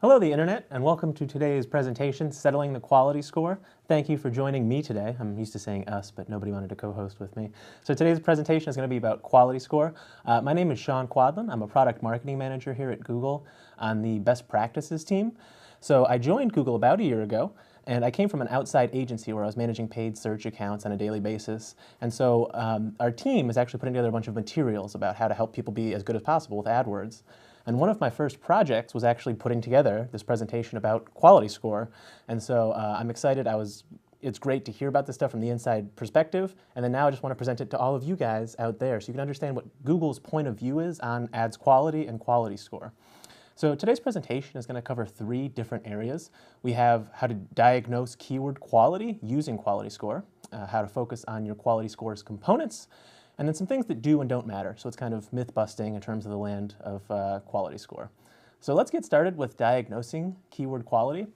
Hello, the Internet, and welcome to today's presentation, Settling the Quality Score. Thank you for joining me today. I'm used to saying us, but nobody wanted to co-host with me. So today's presentation is going to be about quality score. My name is Sean Quadlin. I'm a product marketing manager here at Google on the best practices team. So I joined Google about a year ago, and I came from an outside agency where I was managing paid search accounts on a daily basis. And so our team is actually putting together a bunch of materials about how to help people be as good as possible with AdWords. And one of my first projects was actually putting together this presentation about quality score. And so I'm excited. It's great to hear about this stuff from the inside perspective. And then now I just want to present it to all of you guys out there so you can understand what Google's point of view is on ads quality and quality score. So today's presentation is going to cover three different areas. We have how to diagnose keyword quality using quality score, how to focus on your quality score's components, and then some things that do and don't matter. So it's kind of myth busting in terms of the land of quality score. So let's get started with diagnosing keyword quality.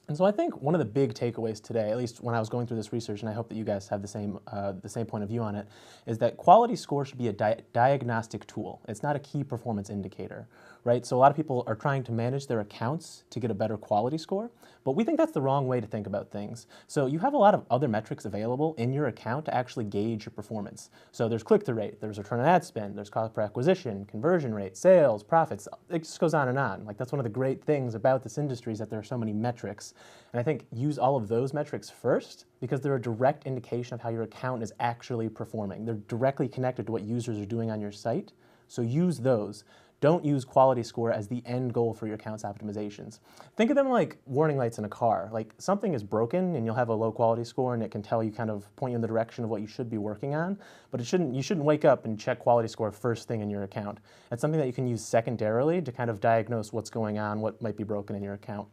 And so I think one of the big takeaways today, at least when I was going through this research, and I hope that you guys have the same point of view on it, is that quality score should be a diagnostic tool. It's not a key performance indicator, right? So a lot of people are trying to manage their accounts to get a better quality score, but we think that's the wrong way to think about things. So you have a lot of other metrics available in your account to actually gauge your performance. So there's click-through rate, there's return on ad spend, there's cost per acquisition, conversion rate, sales, profits. It just goes on and on. Like, that's one of the great things about this industry is that there are so many metrics. And I think use all of those metrics first because they're a direct indication of how your account is actually performing. They're directly connected to what users are doing on your site. So use those. Don't use quality score as the end goal for your account's optimizations. Think of them like warning lights in a car. Like, something is broken and you'll have a low quality score and it can tell you, kind of point you in the direction of what you should be working on, but you shouldn't wake up and check quality score first thing in your account. It's something that you can use secondarily to kind of diagnose what's going on, what might be broken in your account.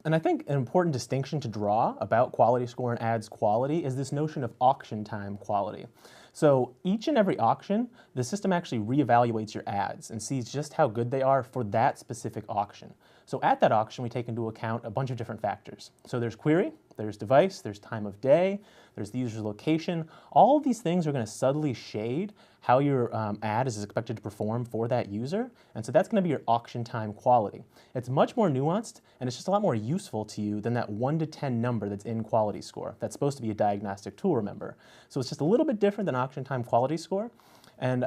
And I think an important distinction to draw about quality score and ads quality is this notion of auction time quality. So each and every auction, the system actually reevaluates your ads and sees just how good they are for that specific auction. So at that auction, we take into account a bunch of different factors. So there's query, there's device, there's time of day, there's the user's location. All of these things are going to subtly shade how your ad is expected to perform for that user. And so that's going to be your auction time quality. It's much more nuanced, and it's just a lot more useful to you than that 1 to 10 number that's in quality score. That's supposed to be a diagnostic tool, remember. So it's just a little bit different than auction time quality score. And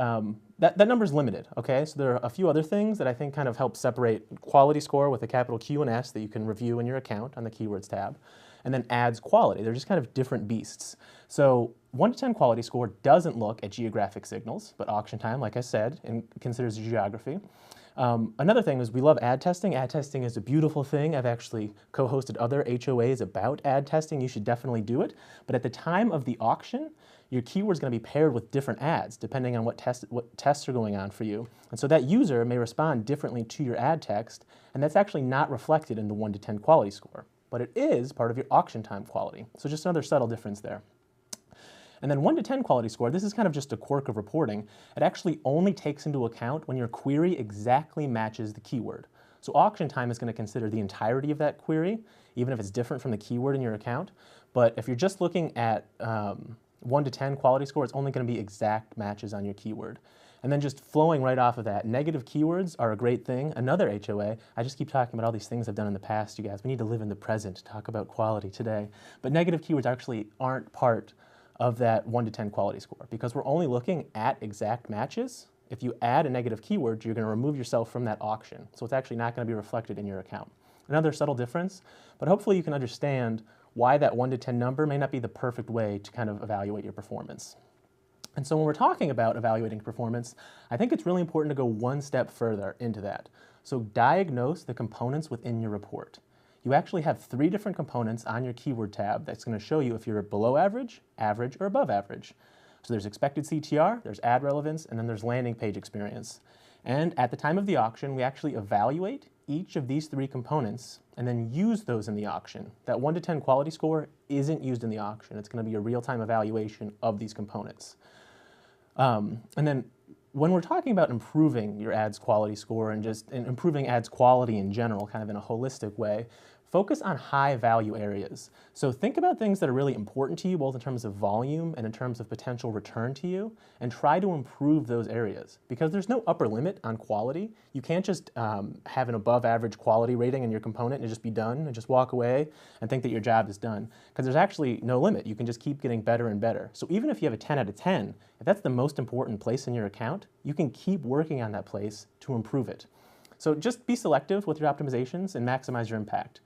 that number is limited, okay? So there are a few other things that I think kind of help separate quality score with a capital Q and S that you can review in your account on the Keywords tab, and then ads quality. They're just kind of different beasts. So 1 to 10 quality score doesn't look at geographic signals, but auction time, like I said, considers geography. Another thing is we love ad testing. Ad testing is a beautiful thing. I've actually co-hosted other HOAs about ad testing. You should definitely do it. But at the time of the auction, your keyword is going to be paired with different ads depending on what tests are going on for you. And so that user may respond differently to your ad text, and that's actually not reflected in the 1 to 10 quality score. But it is part of your auction time quality. So just another subtle difference there. And then 1 to 10 quality score, this is kind of just a quirk of reporting. It actually only takes into account when your query exactly matches the keyword. So auction time is going to consider the entirety of that query, even if it's different from the keyword in your account. But if you're just looking at 1 to 10 quality score, it's only going to be exact matches on your keyword. And then just flowing right off of that, negative keywords are a great thing. Another HOA, I just keep talking about all these things I've done in the past, you guys. We need to live in the present to talk about quality today. But negative keywords actually aren't part of that 1 to 10 quality score because we're only looking at exact matches. If you add a negative keyword, you're going to remove yourself from that auction. So it's actually not going to be reflected in your account. Another subtle difference, but hopefully you can understand why that 1 to 10 number may not be the perfect way to kind of evaluate your performance. And so when we're talking about evaluating performance, I think it's really important to go one step further into that. So diagnose the components within your report. You actually have 3 different components on your keyword tab that's going to show you if you're below average, average, or above average. So there's expected CTR, there's ad relevance, and then there's landing page experience. And at the time of the auction, we actually evaluate each of these 3 components and then use those in the auction. That 1 to 10 quality score isn't used in the auction. It's going to be a real-time evaluation of these components. And then when we're talking about improving your ads quality score and just improving ads quality in general, kind of in a holistic way, focus on high value areas. So think about things that are really important to you, both in terms of volume and in terms of potential return to you, and try to improve those areas. Because there's no upper limit on quality. You can't just have an above average quality rating in your component and just be done and just walk away and think that your job is done. Because there's actually no limit. You can just keep getting better and better. So even if you have a 10 out of 10, if that's the most important place in your account, you can keep working on that place to improve it. So just be selective with your optimizations and maximize your impact.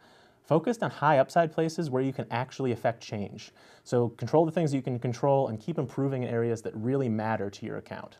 Focused on high upside places where you can actually affect change. So control the things you can control and keep improving in areas that really matter to your account.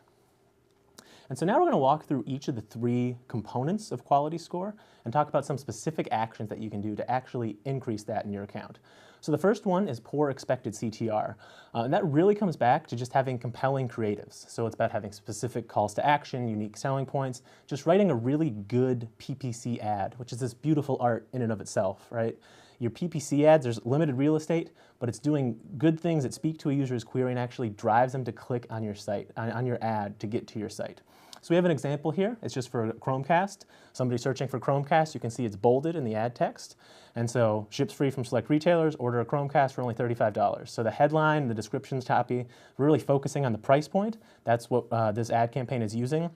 And so now we're going to walk through each of the 3 components of quality score and talk about some specific actions that you can do to actually increase that in your account. So the first one is poor expected CTR. And that really comes back to just having compelling creatives. So it's about having specific calls to action, unique selling points, just writing a really good PPC ad, which is this beautiful art in and of itself, right? Your PPC ads, there's limited real estate, but it's doing good things that speak to a user's query and actually drives them to click on your site, on your ad to get to your site. So we have an example here. It's just for Chromecast. Somebody searching for Chromecast, you can see it's bolded in the ad text. And so ships free from select retailers, order a Chromecast for only $35. So the headline, the description's copy, we're really focusing on the price point. That's what this ad campaign is using.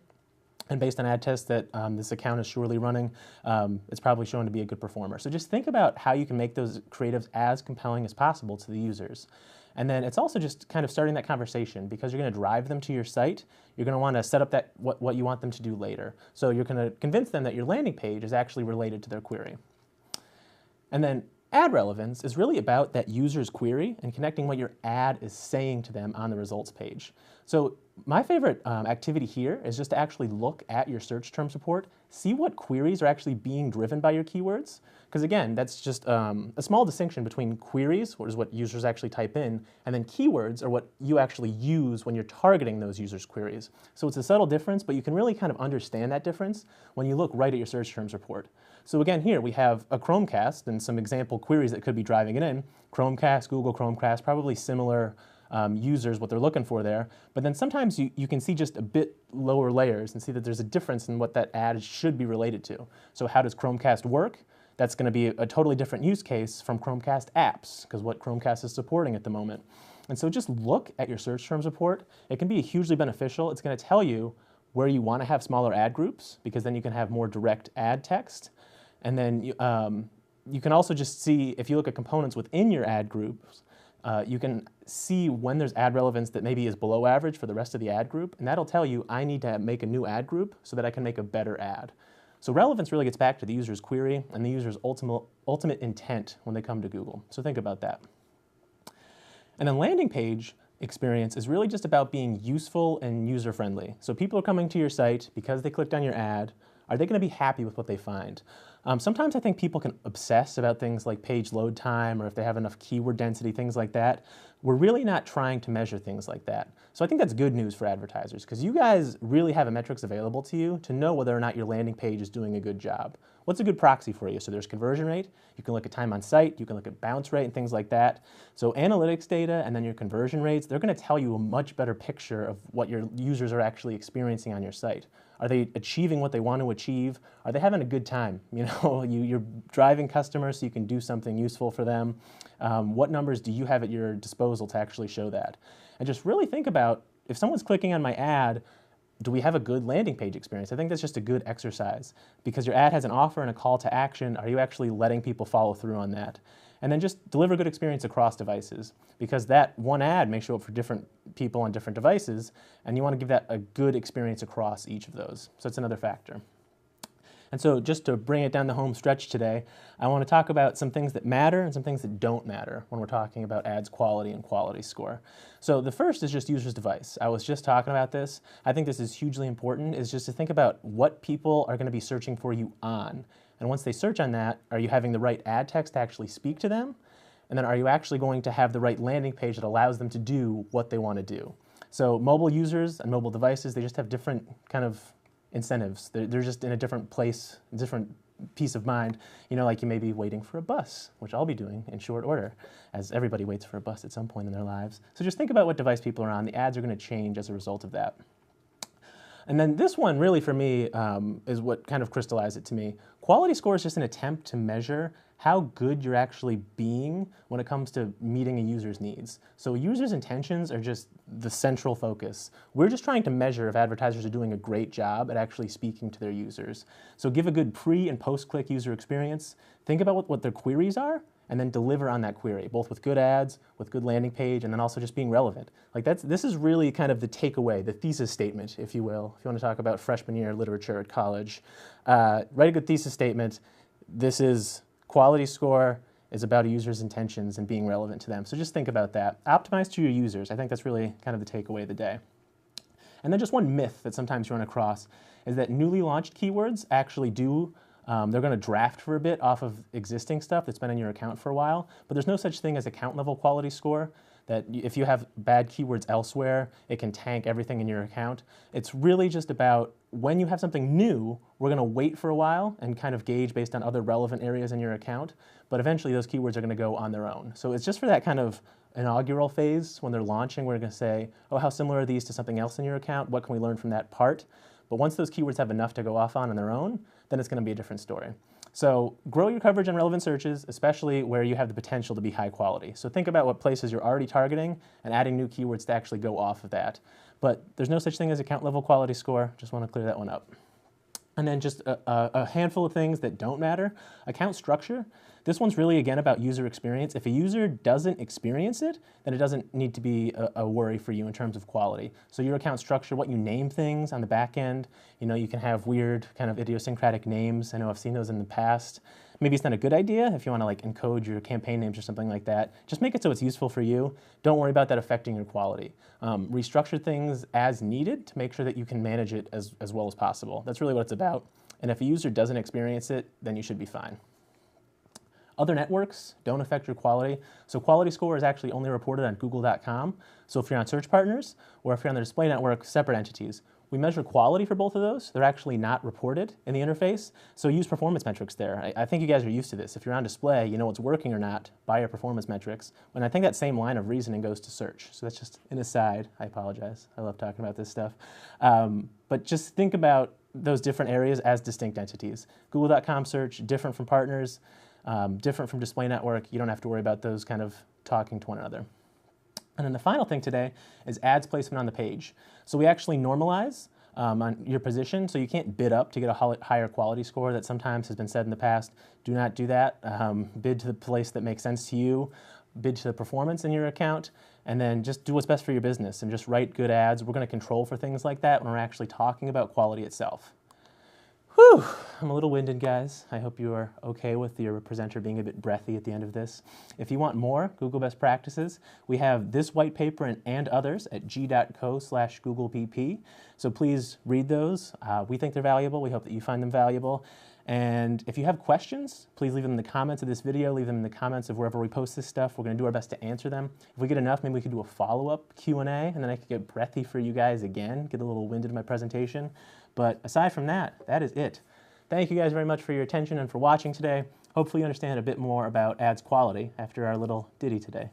And based on ad tests that this account is surely running, it's probably shown to be a good performer. So just think about how you can make those creatives as compelling as possible to the users. And then it's also just kind of starting that conversation because you're going to drive them to your site. You're going to want to set up what you want them to do later. So you're going to convince them that your landing page is actually related to their query. And then ad relevance is really about that user's query and connecting what your ad is saying to them on the results page. So my favorite activity here is just to actually look at your search terms report, see what queries are actually being driven by your keywords. Because again, that's just a small distinction between queries, which is what users actually type in, and then keywords are what you actually use when you're targeting those users' queries. So it's a subtle difference, but you can really kind of understand that difference when you look right at your search terms report. So again, here we have a Chromecast and some example queries that could be driving it in. Chromecast, Google Chromecast, probably similar users, what they're looking for there. But then sometimes you can see just a bit lower layers and see that there's a difference in what that ad should be related to. So how does Chromecast work? That's going to be a totally different use case from Chromecast apps, because what Chromecast is supporting at the moment. And so just look at your search terms report. It can be hugely beneficial. It's going to tell you where you want to have smaller ad groups, because then you can have more direct ad text. And then you can also just see, if you look at components within your ad groups, you can see when there's ad relevance that maybe is below average for the rest of the ad group, and that'll tell you I need to make a new ad group so that I can make a better ad. So relevance really gets back to the user's query and the user's ultimate intent when they come to Google. So think about that. And then landing page experience is really just about being useful and user-friendly. So people are coming to your site because they clicked on your ad. Are they going to be happy with what they find? Sometimes I think people can obsess about things like page load time or if they have enough keyword density, things like that. We're really not trying to measure things like that. So I think that's good news for advertisers because you guys really have metrics available to you to know whether or not your landing page is doing a good job. What's a good proxy for you? So there's conversion rate, you can look at time on site, you can look at bounce rate and things like that. So analytics data and then your conversion rates, they're going to tell you a much better picture of what your users are actually experiencing on your site. Are they achieving what they want to achieve? Are they having a good time? You know, you're driving customers so you can do something useful for them. What numbers do you have at your disposal to actually show that? And just really think about, if someone's clicking on my ad, do we have a good landing page experience? I think that's just a good exercise because your ad has an offer and a call to action. Are you actually letting people follow through on that? And then just deliver good experience across devices because that one ad may show up for different people on different devices and you want to give that a good experience across each of those. So it's another factor. And so just to bring it down the home stretch today, I want to talk about some things that matter and some things that don't matter when we're talking about ads quality and quality score. So the first is just user's device. I was just talking about this. I think this is hugely important, is just to think about what people are going to be searching for you on. And once they search on that, are you having the right ad text to actually speak to them? And then are you actually going to have the right landing page that allows them to do what they want to do? So mobile users and mobile devices, they just have different kind of incentives. They're just in a different place, different peace of mind. You know, like you may be waiting for a bus, which I'll be doing in short order, as everybody waits for a bus at some point in their lives. So just think about what device people are on. The ads are going to change as a result of that. And then this one really for me is what kind of crystallized it to me. Quality score is just an attempt to measure how good you're actually being when it comes to meeting a user's needs. So users' intentions are just the central focus. We're just trying to measure if advertisers are doing a great job at actually speaking to their users. So give a good pre- and post-click user experience, think about what their queries are, and then deliver on that query, both with good ads, with good landing page, and then also just being relevant. Like this is really kind of the takeaway, the thesis statement, if you will. If you want to talk about freshman year literature at college, write a good thesis statement. This is quality score is about a user's intentions and being relevant to them. So just think about that. Optimize to your users. I think that's really kind of the takeaway of the day. And then just one myth that sometimes you run across is that newly launched keywords actually they're going to draft for a bit off of existing stuff that's been in your account for a while, but there's no such thing as account level quality score, that if you have bad keywords elsewhere, it can tank everything in your account. It's really just about when you have something new, we're going to wait for a while and kind of gauge based on other relevant areas in your account, but eventually those keywords are going to go on their own. So it's just for that kind of inaugural phase when they're launching, we're going to say, oh, how similar are these to something else in your account? What can we learn from that part? But once those keywords have enough to go off on their own, then it's going to be a different story. So grow your coverage on relevant searches, especially where you have the potential to be high quality. So think about what places you're already targeting and adding new keywords to actually go off of that. But there's no such thing as account level quality score. Just want to clear that one up. And then just a handful of things that don't matter. Account structure. This one's really, again, about user experience. If a user doesn't experience it, then it doesn't need to be a worry for you in terms of quality. So your account structure, what you name things on the back end, you can have weird kind of idiosyncratic names. I know I've seen those in the past. Maybe it's not a good idea if you want to like encode your campaign names or something like that. Just make it so it's useful for you. Don't worry about that affecting your quality. Restructure things as needed to make sure that you can manage it as well as possible. That's really what it's about. And if a user doesn't experience it, then you should be fine. Other networks don't affect your quality. So quality score is actually only reported on google.com. So if you're on search partners or if you're on the display network, separate entities. We measure quality for both of those. They're actually not reported in the interface. So use performance metrics there. I think you guys are used to this. If you're on display, you know what's working or not by your performance metrics. And I think that same line of reasoning goes to search. So that's just an aside. I apologize. I love talking about this stuff. But just think about those different areas as distinct entities. Google.com search, different from partners, different from display network. You don't have to worry about those kind of talking to one another. And then the final thing today is ads placement on the page. So we actually normalize on your position, so you can't bid up to get a higher quality score. That sometimes has been said in the past. Do not do that. Bid to the place that makes sense to you, bid to the performance in your account, and then just do what's best for your business and just write good ads. We're going to control for things like that when we're actually talking about quality itself. Whew, I'm a little winded, guys. I hope you are okay with your presenter being a bit breathy at the end of this. If you want more Google best practices, we have this white paper and others at g.co/GoogleBP. So please read those. We think they're valuable. We hope that you find them valuable. And if you have questions, please leave them in the comments of this video, leave them in the comments of wherever we post this stuff. We're going to do our best to answer them. If we get enough, maybe we could do a follow-up Q&A, and then I could get breathy for you guys again, get a little winded in my presentation. But aside from that, that is it. Thank you guys very much for your attention and for watching today. Hopefully you understand a bit more about ads quality after our little ditty today.